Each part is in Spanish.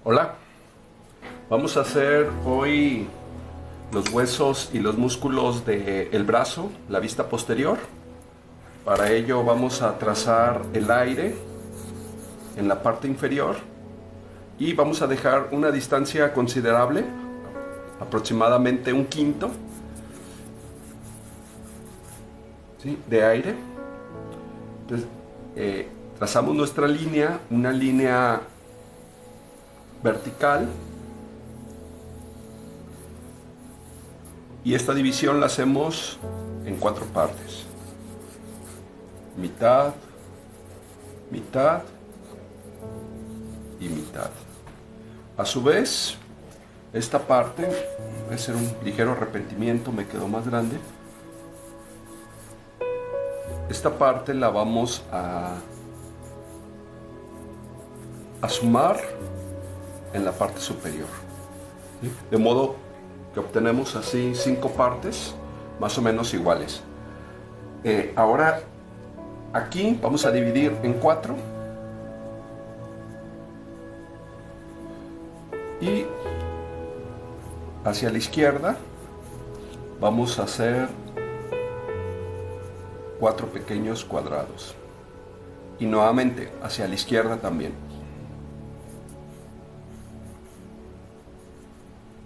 Hola, vamos a hacer hoy los huesos y los músculos del brazo, la vista posterior. Para ello vamos a trazar el aire en la parte inferior y vamos a dejar una distancia considerable, aproximadamente un quinto, ¿sí?, de aire. Entonces, trazamos nuestra línea, una línea vertical, y esta división la hacemos en 4 partes: mitad, mitad y mitad. A su vez, esta parte, voy a hacer un ligero arrepentimiento, me quedó más grande. Esta parte la vamos a sumar en la parte superior, ¿sí? De modo que obtenemos así 5 partes más o menos iguales. Ahora aquí vamos a dividir en 4 y hacia la izquierda vamos a hacer 4 pequeños cuadrados, y nuevamente hacia la izquierda también,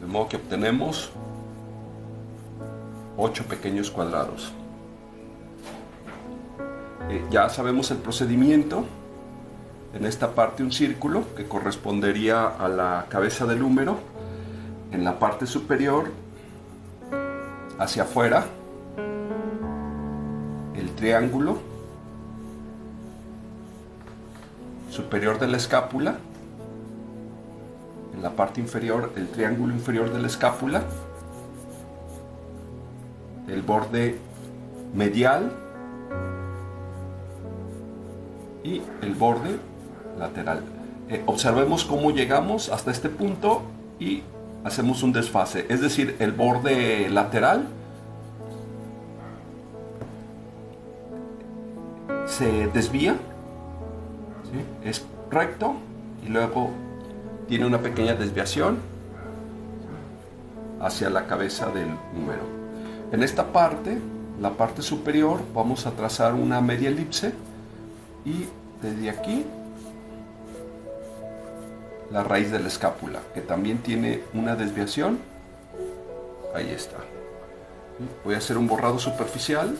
de modo que obtenemos 8 pequeños cuadrados. Ya sabemos el procedimiento. En esta parte un círculo que correspondería a la cabeza del húmero. En la parte superior, hacia afuera, el triángulo superior de la escápula. En la parte inferior, el triángulo inferior de la escápula, el borde medial y el borde lateral. Observemos cómo llegamos hasta este punto y hacemos un desfase, es decir, el borde lateral se desvía, ¿sí?, es recto y luego tiene una pequeña desviación hacia la cabeza del húmero. En esta parte, la parte superior, vamos a trazar una media elipse, y desde aquí la raíz de la escápula, que también tiene una desviación. Ahí está. Voy a hacer un borrado superficial.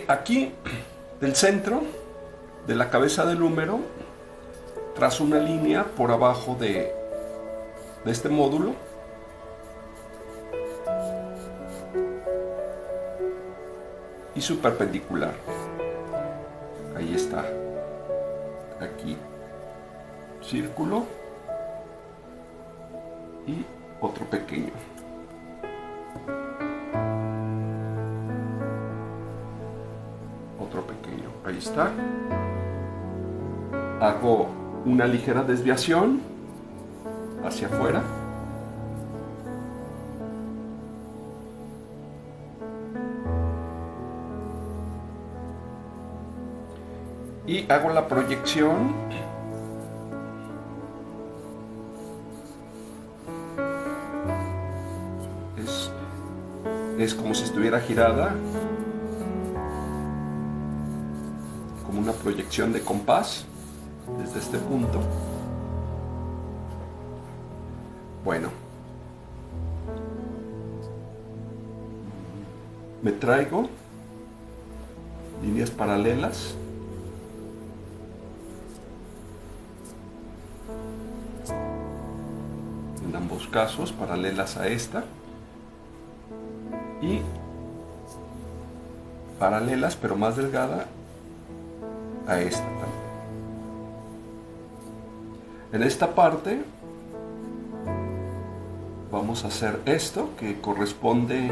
Aquí, del centro de la cabeza del húmero, trazo una línea por abajo de este módulo, y su perpendicular. Ahí está. Aquí círculo y otro pequeño. Otro pequeño. Ahí está. Hago una ligera desviación hacia afuera. Y hago la proyección es como si estuviera girada, como una proyección de compás desde este punto. Bueno, me traigo líneas paralelas en ambos casos, paralelas a esta, y paralelas pero más delgada a esta también. En esta parte vamos a hacer esto, que corresponde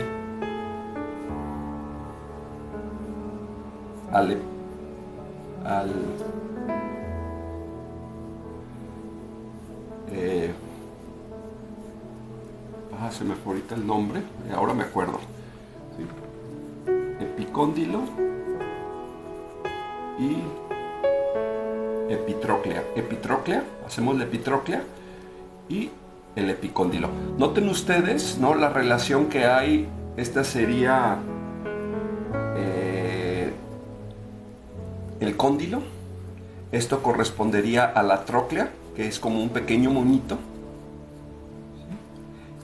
al se me fue ahorita el nombre, ahora me acuerdo, ¿sí?, epicóndilo y epitróclea. Epitróclea, hacemos la epitróclea y el epicóndilo. Noten ustedes, ¿no?, la relación que hay. Esta sería el cóndilo. Esto correspondería a la tróclea, que es como un pequeño moñito.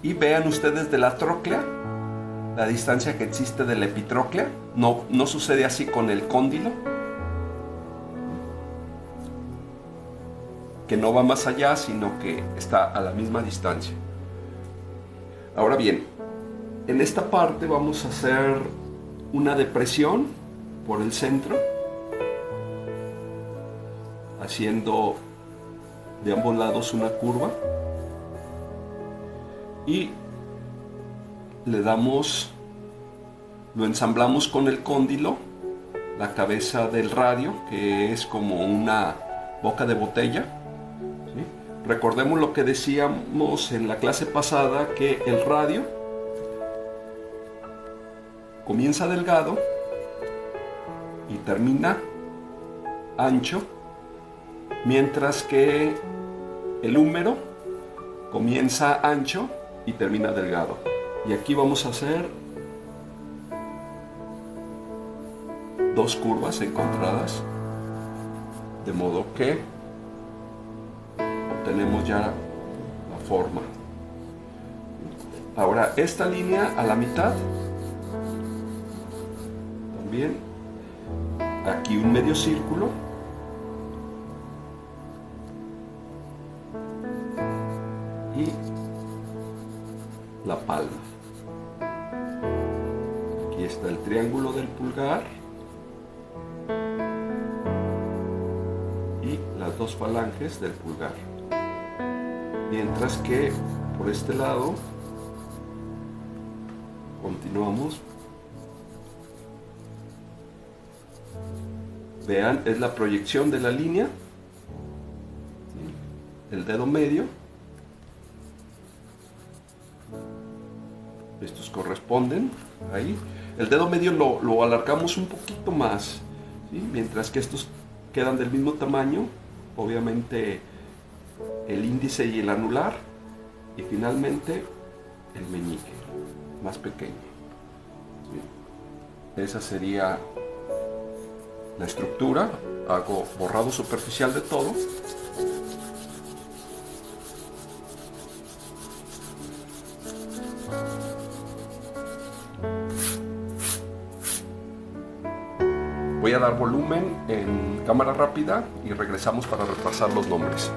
Y vean ustedes de la tróclea la distancia que existe de la epitróclea. No sucede así con el cóndilo, que no va más allá, sino que está a la misma distancia. Ahora bien, en esta parte vamos a hacer una depresión por el centro, haciendo de ambos lados una curva, y lo ensamblamos con el cóndilo, la cabeza del radio, que es como una boca de botella. ¿Sí? Recordemos lo que decíamos en la clase pasada, que el radio comienza delgado y termina ancho, mientras que el húmero comienza ancho y termina delgado. Y aquí vamos a hacer dos curvas encontradas, de modo que obtenemos ya la forma. Ahora esta línea a la mitad, también aquí un medio círculo, y la palma. Aquí está el triángulo del pulgar y las dos falanges del pulgar. Mientras que por este lado continuamos. Vean, es la proyección de la línea, el dedo medio. Estos corresponden ahí. El dedo medio lo alargamos un poquito más, ¿sí? Mientras que estos quedan del mismo tamaño, obviamente el índice y el anular, y finalmente el meñique más pequeño. ¿Sí? Esa sería la estructura. Hago borrado superficial de todo. Voy a dar volumen en cámara rápida y regresamos para repasar los nombres.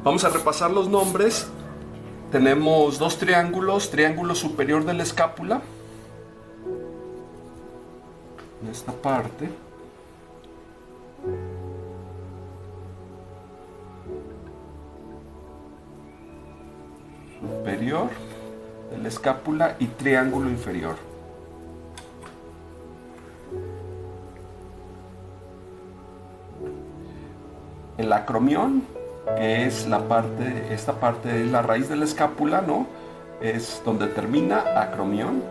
Vamos a repasar los nombres. Tenemos dos triángulos, triángulo superior de la escápula, en esta parte, superior de la escápula y triángulo inferior. El acromión, que es la parte, esta parte es la raíz de la escápula, ¿no? Es donde termina acromión.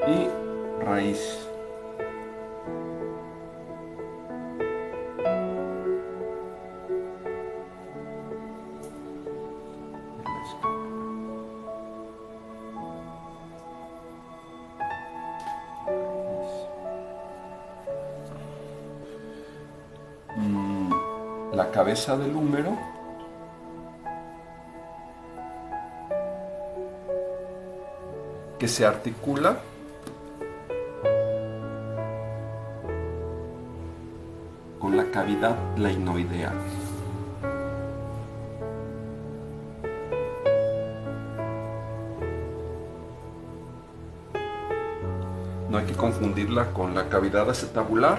Y raíz. La cabeza del húmero, que se articula con la cavidad lainoidea. No hay que confundirla con la cavidad acetabular,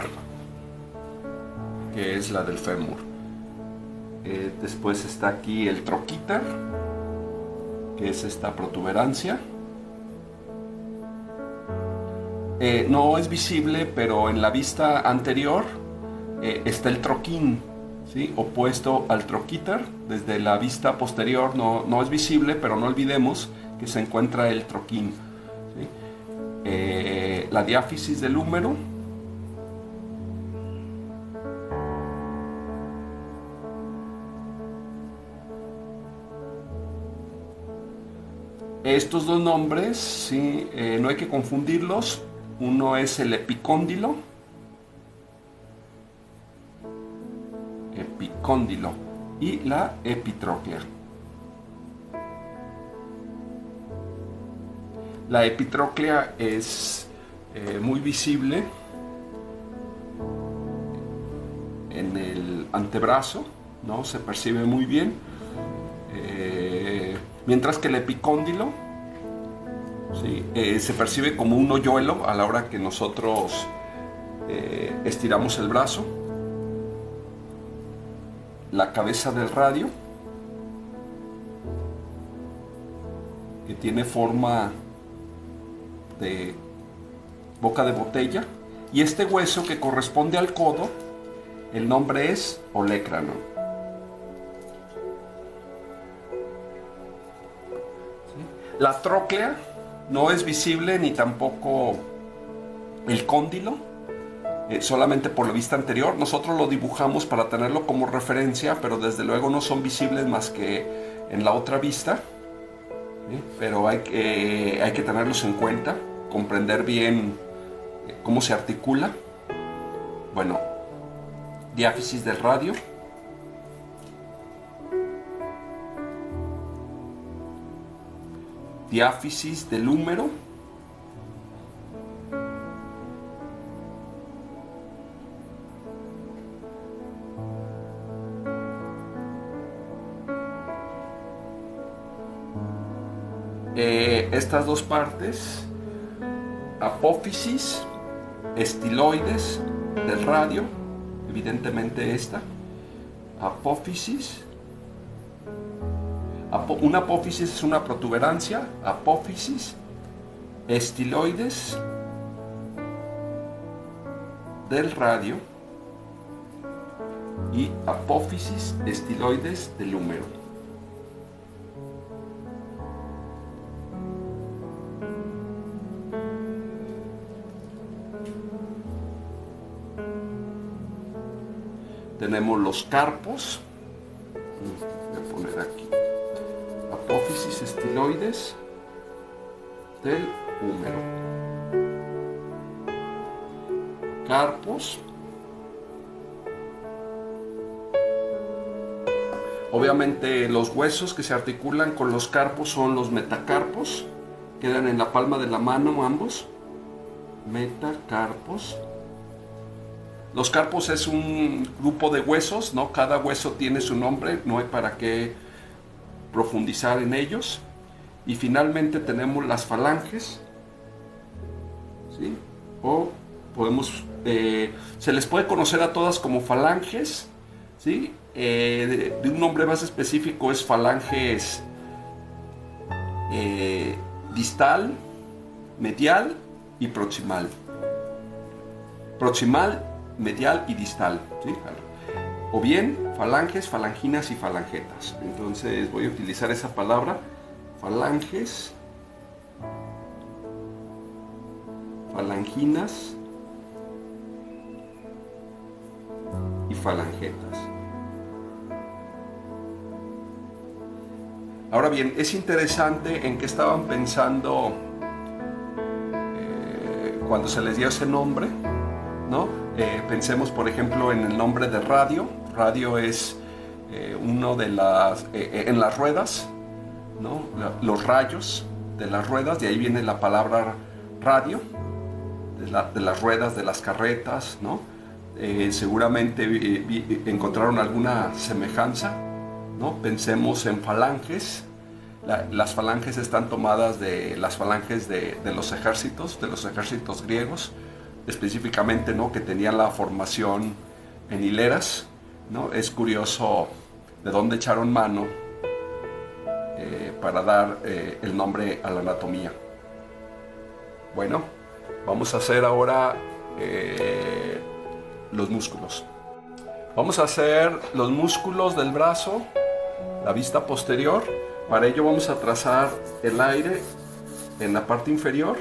que es la del fémur. Después está aquí el troquíter, que es esta protuberancia. No es visible, pero en la vista anterior está el troquín, ¿sí? Opuesto al troquíter. Desde la vista posterior no es visible, pero no olvidemos que se encuentra el troquín, ¿sí? La diáfisis del húmero. Estos dos nombres, sí, no hay que confundirlos. Uno es el epicóndilo. Epicóndilo. Y la epitróclea. La epitróclea es muy visible en el antebrazo, ¿no? Se percibe muy bien. Mientras que el epicóndilo, ¿sí? Se percibe como un hoyuelo a la hora que nosotros estiramos el brazo. La cabeza del radio, que tiene forma de boca de botella, y este hueso que corresponde al codo, el nombre es olecrano. La tróclea no es visible, ni tampoco el cóndilo, solamente por la vista anterior. Nosotros lo dibujamos para tenerlo como referencia, pero desde luego no son visibles más que en la otra vista, ¿sí? Pero hay que tenerlos en cuenta, comprender bien cómo se articula. Bueno, diáfisis del radio. Diáfisis del húmero. Estas dos partes, apófisis, estiloides del radio, evidentemente esta, apófisis. Una apófisis es una protuberancia, apófisis, estiloides del radio y apófisis, estiloides del húmero. Tenemos los carpos, voy a poner aquí, apófisis, estiloides del húmero. Carpos. Obviamente los huesos que se articulan con los carpos son los metacarpos, quedan en la palma de la mano ambos, metacarpos. Los carpos es un grupo de huesos, ¿no? Cada hueso tiene su nombre, no hay para qué profundizar en ellos. Y finalmente tenemos las falanges, ¿sí? O podemos, se les puede conocer a todas como falanges, ¿sí? De un nombre más específico es falanges distal, medial y proximal. Proximal, medial y distal, ¿sí? O bien falanges, falanginas y falangetas. Entonces voy a utilizar esa palabra, falanges, falanginas y falangetas. Ahora bien, es interesante en qué estaban pensando cuando se les dio ese nombre, ¿no? Pensemos, por ejemplo, en el nombre de radio. Radio es uno de las... en las ruedas, ¿no? Los rayos de las ruedas, de ahí viene la palabra radio, de las ruedas de las carretas, ¿no? Seguramente encontraron alguna semejanza, ¿no? Pensemos en falanges. Las falanges están tomadas de las falanges de los ejércitos griegos, específicamente, ¿no? Que tenían la formación en hileras, ¿no? Es curioso de dónde echaron mano para dar el nombre a la anatomía. Bueno, vamos a hacer ahora los músculos. Vamos a hacer los músculos del brazo, la vista posterior. Para ello vamos a trazar el aire en la parte inferior.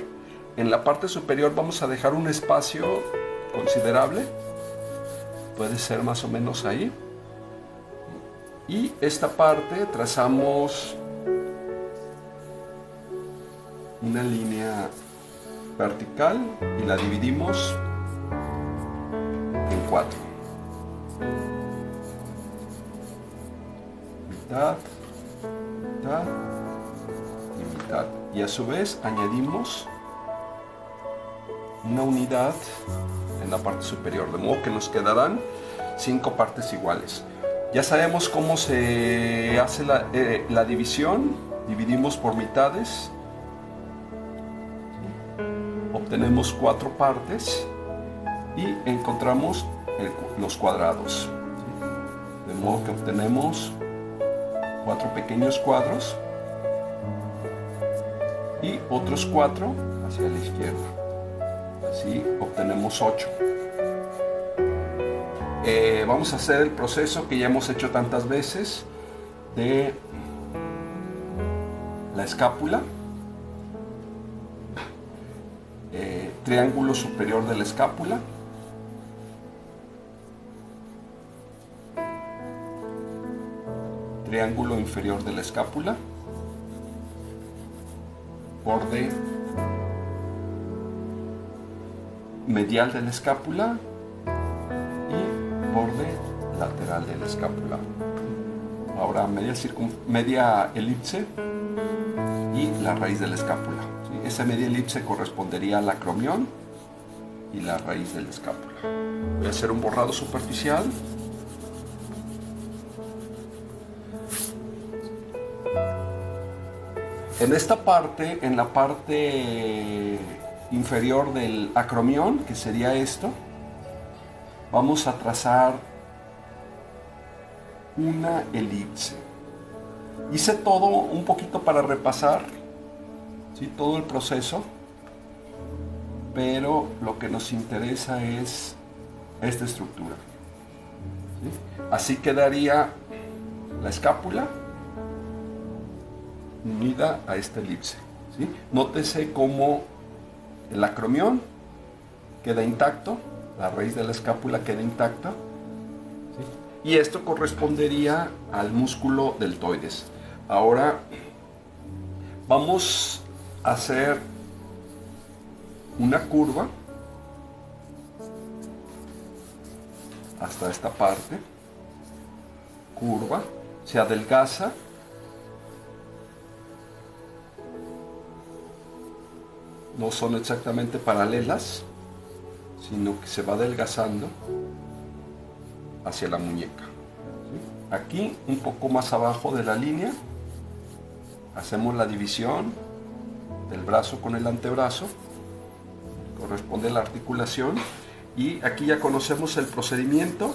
En la parte superior vamos a dejar un espacio considerable. Puede ser más o menos ahí. Y esta parte trazamos una línea vertical y la dividimos en 4. Mitad, mitad y mitad. Y a su vez añadimos una unidad en la parte superior, de modo que nos quedarán 5 partes iguales. Ya sabemos cómo se hace la división. Dividimos por mitades, obtenemos 4 partes y encontramos los cuadrados, de modo que obtenemos 4 pequeños cuadros y otros 4 hacia la izquierda. Así obtenemos 8. Vamos a hacer el proceso que ya hemos hecho tantas veces de la escápula, triángulo superior de la escápula, triángulo inferior de la escápula, borde medial de la escápula y borde lateral de la escápula. Ahora media elipse y la raíz de la escápula. ¿Sí? Esa media elipse correspondería al acromión y la raíz de la escápula. Voy a hacer un borrado superficial. En esta parte, en la parte inferior del acromión, que sería esto, vamos a trazar una elipse. Hice todo un poquito para repasar, ¿sí? Todo el proceso, pero lo que nos interesa es esta estructura, ¿sí? Así quedaría la escápula unida a esta elipse, ¿sí? Nótese cómo el acromión queda intacto, la raíz de la escápula queda intacta, ¿sí? Y esto correspondería al músculo deltoides. Ahora vamos a hacer una curva hasta esta parte, curva, se adelgaza, no son exactamente paralelas, sino que se va adelgazando hacia la muñeca. ¿Sí? Aquí, un poco más abajo de la línea, hacemos la división del brazo con el antebrazo, corresponde a la articulación, y aquí ya conocemos el procedimiento.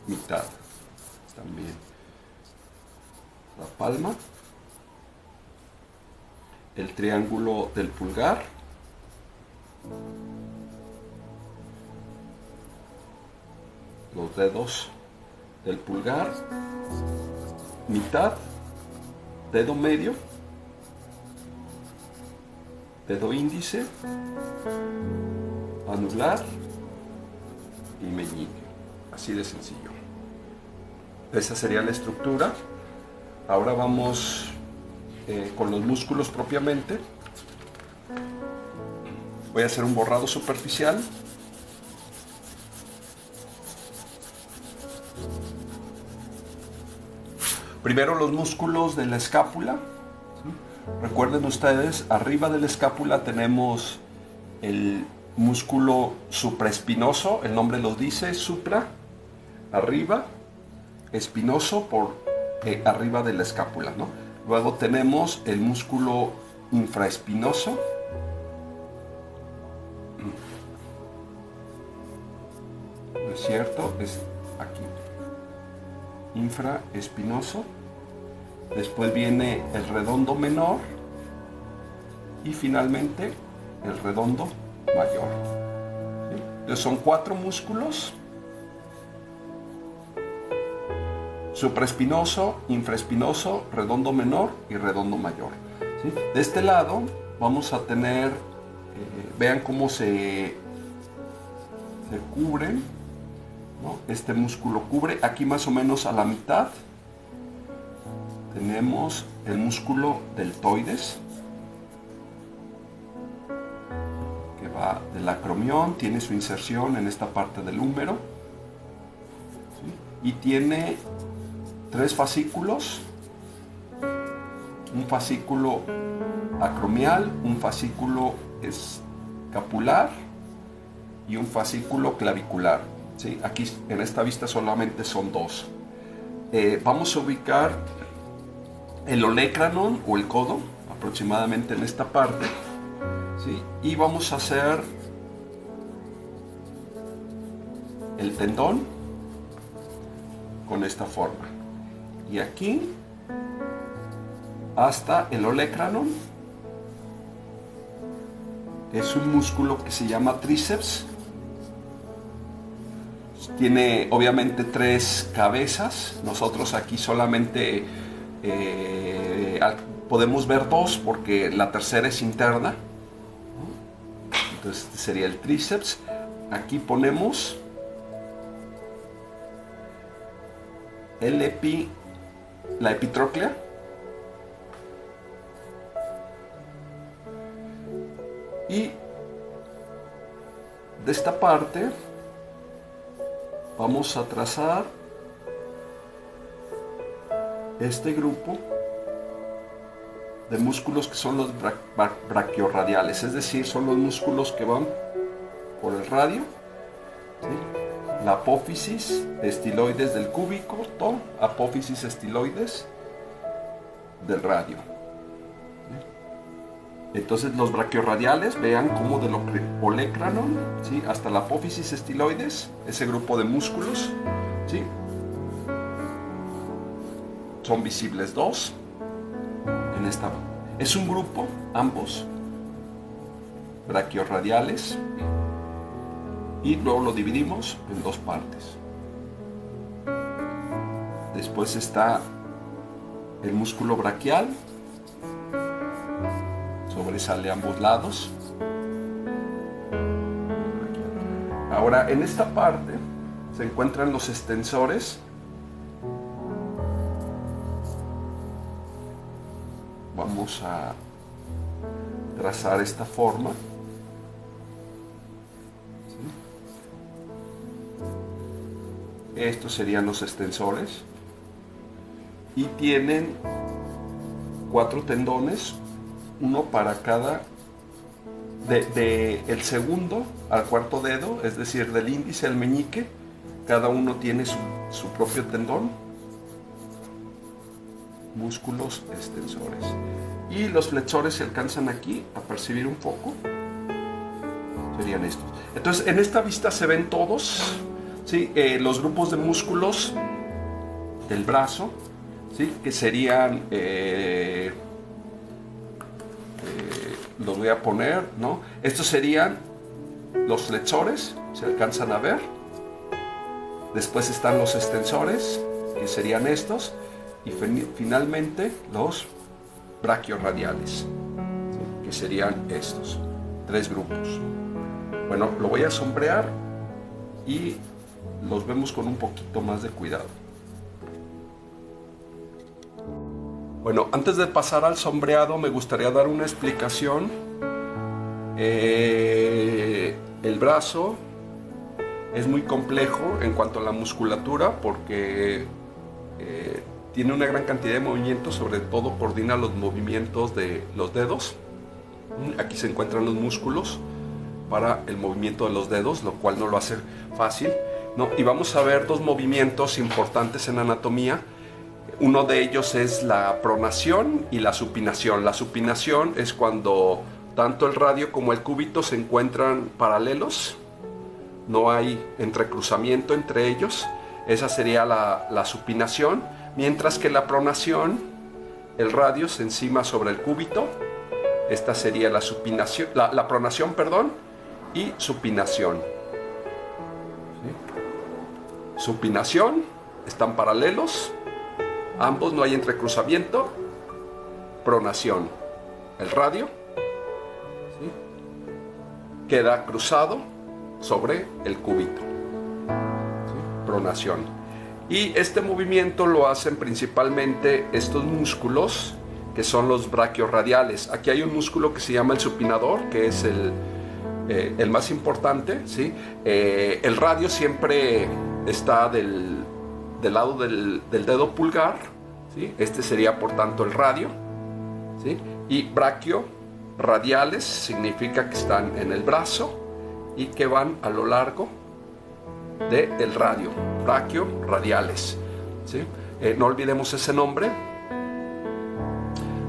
Mitad también, la palma, el triángulo del pulgar, los dedos del pulgar, mitad, dedo medio, dedo índice, anular y meñique. Así de sencillo. Esa sería la estructura. Ahora vamos con los músculos propiamente. Voy a hacer un borrado superficial. Primero los músculos de la escápula. Recuerden ustedes, arriba de la escápula tenemos el músculo supraespinoso, el nombre lo dice, supra, arriba, espinoso por arriba de la escápula, ¿no? Luego tenemos el músculo infraespinoso, ¿no es cierto? Es aquí, infraespinoso. Después viene el redondo menor y finalmente el redondo mayor. ¿Sí? Entonces son 4 músculos: supraespinoso, infraespinoso, redondo menor y redondo mayor. ¿Sí? De este lado vamos a tener, vean cómo se cubren, ¿no? Este músculo cubre aquí más o menos a la mitad. Tenemos el músculo deltoides, que va del acromión, tiene su inserción en esta parte del húmero, ¿sí? Y tiene 3 fascículos: un fascículo acromial, un fascículo escapular y un fascículo clavicular. ¿Sí? Aquí en esta vista solamente son 2. Vamos a ubicar el olecranon o el codo aproximadamente en esta parte, ¿sí? Y vamos a hacer el tendón con esta forma, y aquí hasta el olecranon es un músculo que se llama tríceps. Tiene obviamente 3 cabezas. Nosotros aquí solamente podemos ver 2 porque la tercera es interna. Entonces este sería el tríceps. Aquí ponemos la epitróclea, y de esta parte vamos a trazar este grupo de músculos que son los braquiorradiales, es decir, son los músculos que van por el radio, ¿sí? La apófisis, estiloides del cúbito, apófisis, estiloides del radio. Entonces los braquiorradiales, vean cómo del olecranon, ¿sí? Hasta la apófisis, estiloides, ese grupo de músculos, ¿sí? Son visibles 2 en esta. Es un grupo, ambos braquiorradiales, y luego lo dividimos en 2 partes. Después está el músculo braquial, sobresale a ambos lados. Ahora en esta parte se encuentran los extensores. Vamos a trazar esta forma. ¿Sí? Estos serían los extensores. Y tienen 4 tendones, uno para cada el segundo al cuarto dedo, es decir, del índice al meñique, cada uno tiene su propio tendón, músculos extensores. Y los flexores se alcanzan aquí a percibir un poco, serían estos. Entonces, en esta vista se ven todos, ¿sí? Los grupos de músculos del brazo, ¿sí? Que serían, los voy a poner, ¿no? Estos serían los flexores, se alcanzan a ver. Después están los extensores, que serían estos. Y finalmente los brachiorradiales, ¿sí? Que serían estos. 3 grupos. Bueno, lo voy a sombrear y los vemos con un poquito más de cuidado. Bueno, antes de pasar al sombreado me gustaría dar una explicación. El brazo es muy complejo en cuanto a la musculatura porque tiene una gran cantidad de movimientos, sobre todo coordina los movimientos de los dedos. Aquí se encuentran los músculos para el movimiento de los dedos, lo cual no lo hace fácil, ¿no? Y vamos a ver 2 movimientos importantes en anatomía. Uno de ellos es la pronación y la supinación. La supinación es cuando tanto el radio como el cúbito se encuentran paralelos, no hay entrecruzamiento entre ellos. Esa sería la supinación, mientras que la pronación, el radio se encima sobre el cúbito. Esta sería la supinación, la pronación, perdón, y supinación. ¿Sí? Supinación, están paralelos, ambos no hay entrecruzamiento. Pronación, el radio, ¿sí? Queda cruzado sobre el cúbito. ¿Sí? Pronación. Y este movimiento lo hacen principalmente estos músculos, que son los brachiorradiales. Aquí hay un músculo que se llama el supinador, que es el más importante, ¿sí? El radio siempre está del lado del dedo pulgar, ¿sí? Este sería por tanto el radio, ¿sí? Y brachiorradiales significa que están en el brazo y que van a lo largo del radio, brachiorradiales, ¿sí? No olvidemos ese nombre.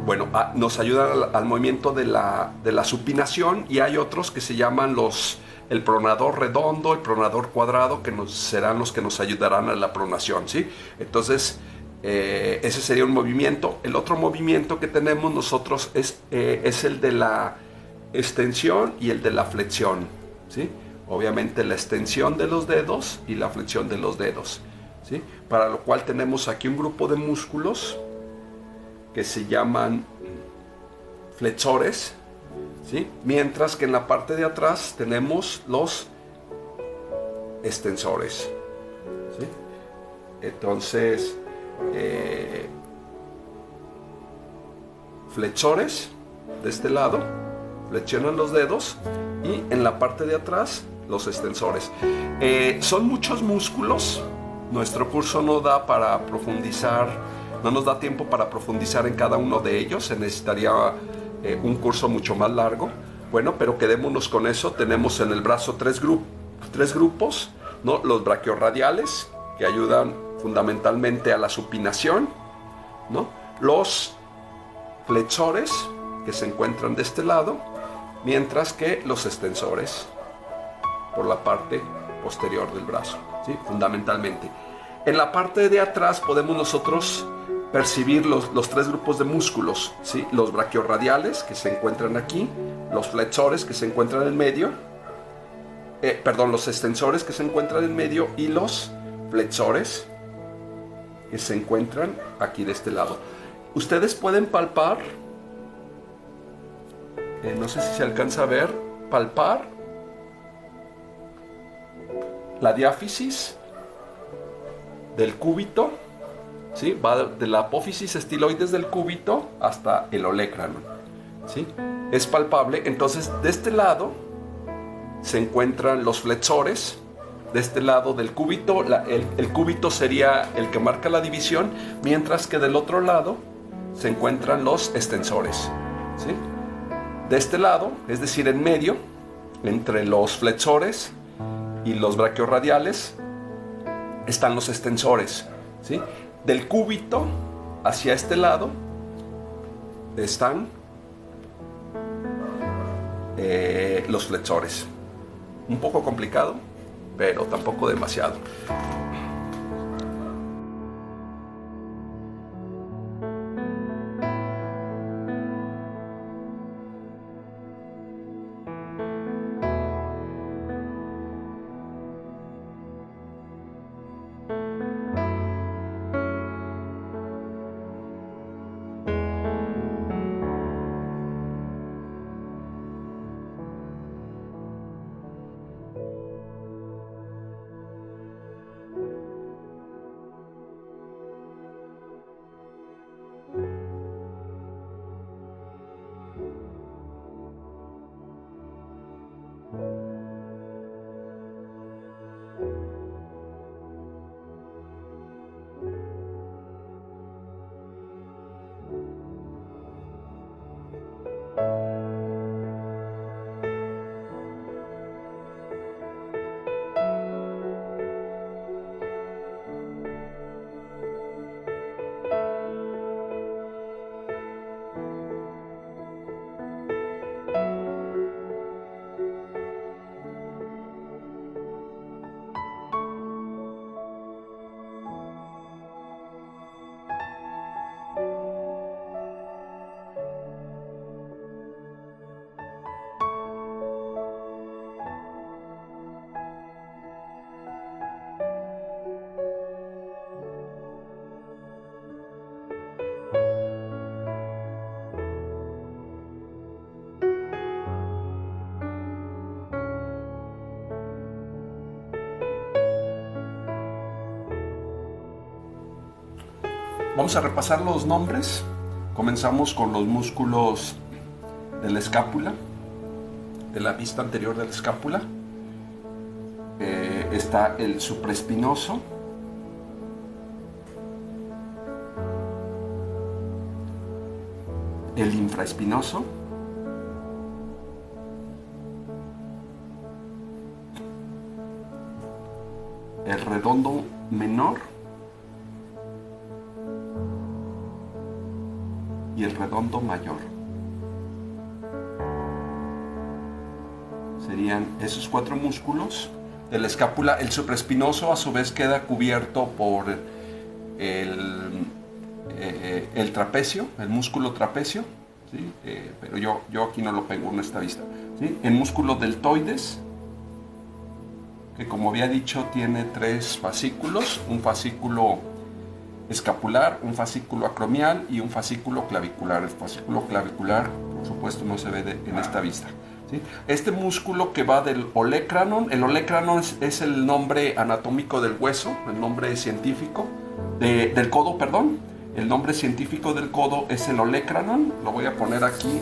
Bueno, nos ayudan al movimiento de la supinación, y hay otros que se llaman el pronador redondo, el pronador cuadrado, que serán los que nos ayudarán a la pronación, ¿sí? Entonces, ese sería un movimiento. El otro movimiento que tenemos nosotros es el de la extensión y el de la flexión, ¿sí? Obviamente la extensión de los dedos y la flexión de los dedos, ¿sí? Para lo cual tenemos aquí un grupo de músculos que se llaman flexores, ¿sí? Mientras que en la parte de atrás tenemos los extensores, ¿sí? Entonces, flexores de este lado flexionan los dedos, y en la parte de atrás los extensores. Son muchos músculos. Nuestro curso no da para profundizar, no nos da tiempo para profundizar en cada uno de ellos. Se necesitaría un curso mucho más largo. Bueno, pero quedémonos con eso. Tenemos en el brazo tres grupos, ¿no? Los brachiorradiales, que ayudan fundamentalmente a la supinación, ¿no? Los flexores, que se encuentran de este lado, mientras que los extensores por la parte posterior del brazo, ¿sí? Fundamentalmente. En la parte de atrás podemos nosotros percibir los 3 grupos de músculos, ¿sí? Los brachiorradiales, que se encuentran aquí, los flexores, que se encuentran en medio, los extensores, que se encuentran en medio, y los flexores, que se encuentran aquí de este lado. Ustedes pueden palpar, no sé si se alcanza a ver, palpar la diáfisis del cúbito, ¿sí? Va de la apófisis estiloides del cúbito hasta el olecrano, ¿sí? Es palpable. Entonces, de este lado se encuentran los flexores. De este lado del cúbito, el cúbito sería el que marca la división, mientras que del otro lado se encuentran los extensores, ¿sí? De este lado, es decir, en medio, entre los flexores y los braquiorradiales, están los extensores, ¿sí? Del cúbito hacia este lado están los flexores. Un poco complicado, pero tampoco demasiado. Vamos a repasar los nombres. Comenzamos con los músculos de la escápula, de la vista anterior de la escápula. Está el supraespinoso, el infraespinoso, el redondo menor y el redondo mayor. Serían esos 4 músculos de la escápula. El supraespinoso a su vez queda cubierto por el trapecio, el músculo trapecio, ¿sí? Pero yo aquí no lo pego en esta vista, ¿sí? El músculo deltoides, que como había dicho tiene 3 fascículos, un fascículo escapular, un fascículo acromial y un fascículo clavicular. El fascículo clavicular, por supuesto, no se ve en esta vista, ¿sí? Este músculo que va del olecranon, el olecranon es el nombre anatómico del hueso, el nombre científico del codo, perdón. El nombre científico del codo es el olecranon. Lo voy a poner aquí,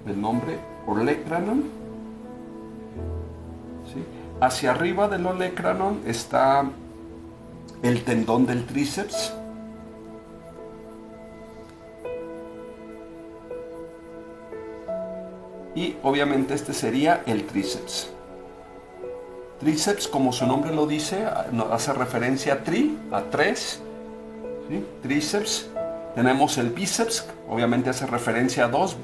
el nombre olecranon, ¿sí? Hacia arriba del olecranon está el tendón del tríceps. Y obviamente este sería el tríceps. Tríceps, como su nombre lo dice, hace referencia a 3, ¿sí? Tríceps. Tenemos el bíceps, obviamente hace referencia a 2,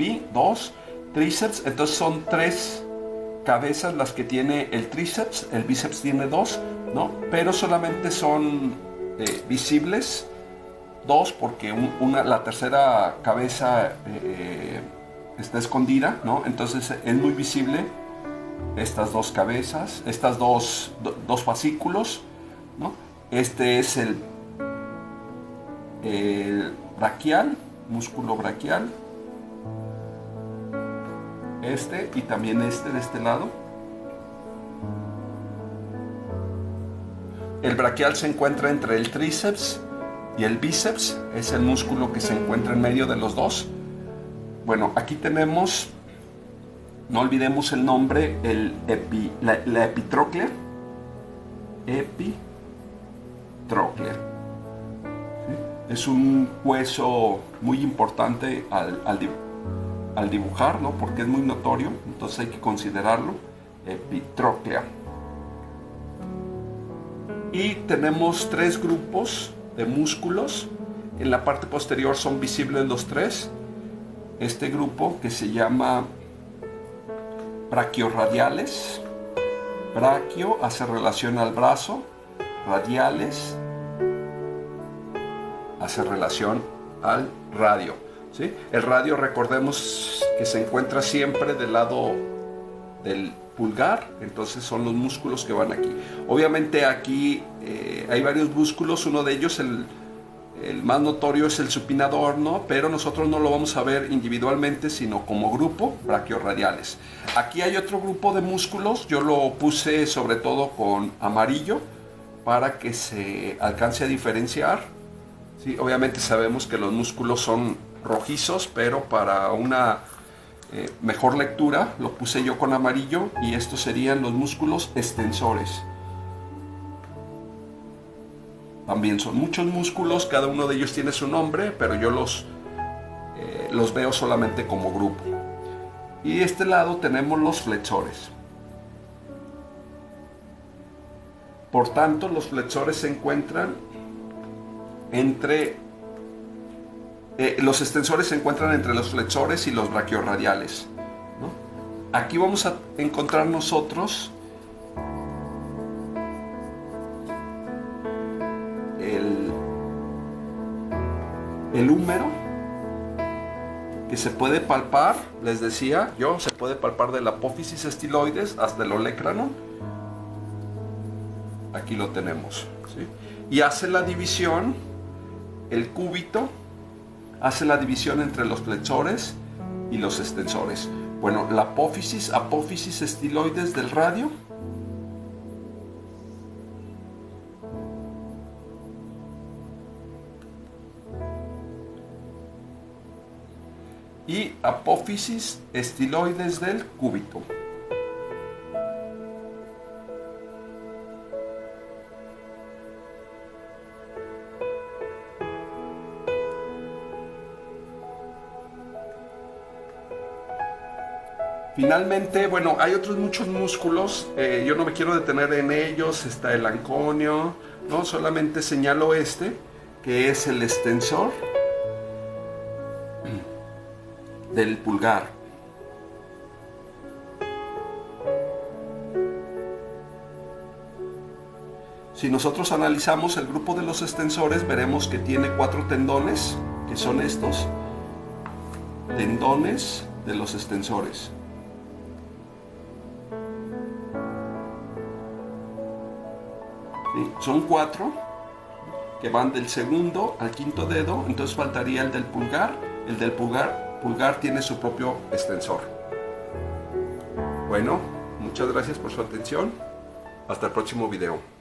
tríceps. Entonces son 3 cabezas las que tiene el tríceps. El bíceps tiene 2, ¿no? Pero solamente son visibles 2 porque la tercera cabeza está escondida, ¿no? Entonces es muy visible estas 2 cabezas, estas dos fascículos, ¿no? Este es el braquial, músculo braquial, y también de este lado. El braquial se encuentra entre el tríceps y el bíceps, es el músculo que se encuentra en medio de los 2. Bueno, aquí tenemos, no olvidemos el nombre, la epitróclea. Epitróclea. ¿Sí? Es un hueso muy importante al dibujar, ¿no? Porque es muy notorio, entonces hay que considerarlo. Epitróclea. Y tenemos 3 grupos de músculos. En la parte posterior son visibles los 3. Este grupo que se llama brachioradiales. Brachio hace relación al brazo, radiales hace relación al radio, ¿sí? El radio, recordemos que se encuentra siempre del lado del pulgar, entonces son los músculos que van aquí. Obviamente aquí hay varios músculos, uno de ellos, el más notorio, es el supinador, ¿no? Pero nosotros no lo vamos a ver individualmente, sino como grupo, brachioradiales. Aquí hay otro grupo de músculos, yo lo puse sobre todo con amarillo para que se alcance a diferenciar. Sí, obviamente sabemos que los músculos son rojizos, pero para una mejor lectura lo puse yo con amarillo, y estos serían los músculos extensores. También son muchos músculos, cada uno de ellos tiene su nombre, pero yo los veo solamente como grupo. Y de este lado tenemos los flexores. Por tanto, los flexores se encuentran entre... los extensores se encuentran entre los flexores y los brachioradiales, ¿no? Aquí vamos a encontrar nosotros el húmero, que se puede palpar, les decía yo, se puede palpar de la apófisis estiloides hasta el olecrano. Aquí lo tenemos, ¿sí? Y hace la división, el cúbito hace la división entre los flexores y los extensores. Bueno, la apófisis estiloides del radio, y apófisis estiloides del cúbito. Finalmente, bueno, hay otros muchos músculos, yo no me quiero detener en ellos. Está el anconio, ¿no? Solamente señalo este, que es el extensor del pulgar. Si nosotros analizamos el grupo de los extensores, veremos que tiene 4 tendones, que son estos tendones de los extensores. ¿Sí? Son 4 que van del segundo al quinto dedo, entonces faltaría el del pulgar. El del pulgar tiene su propio extensor. Bueno, muchas gracias por su atención. Hasta el próximo video.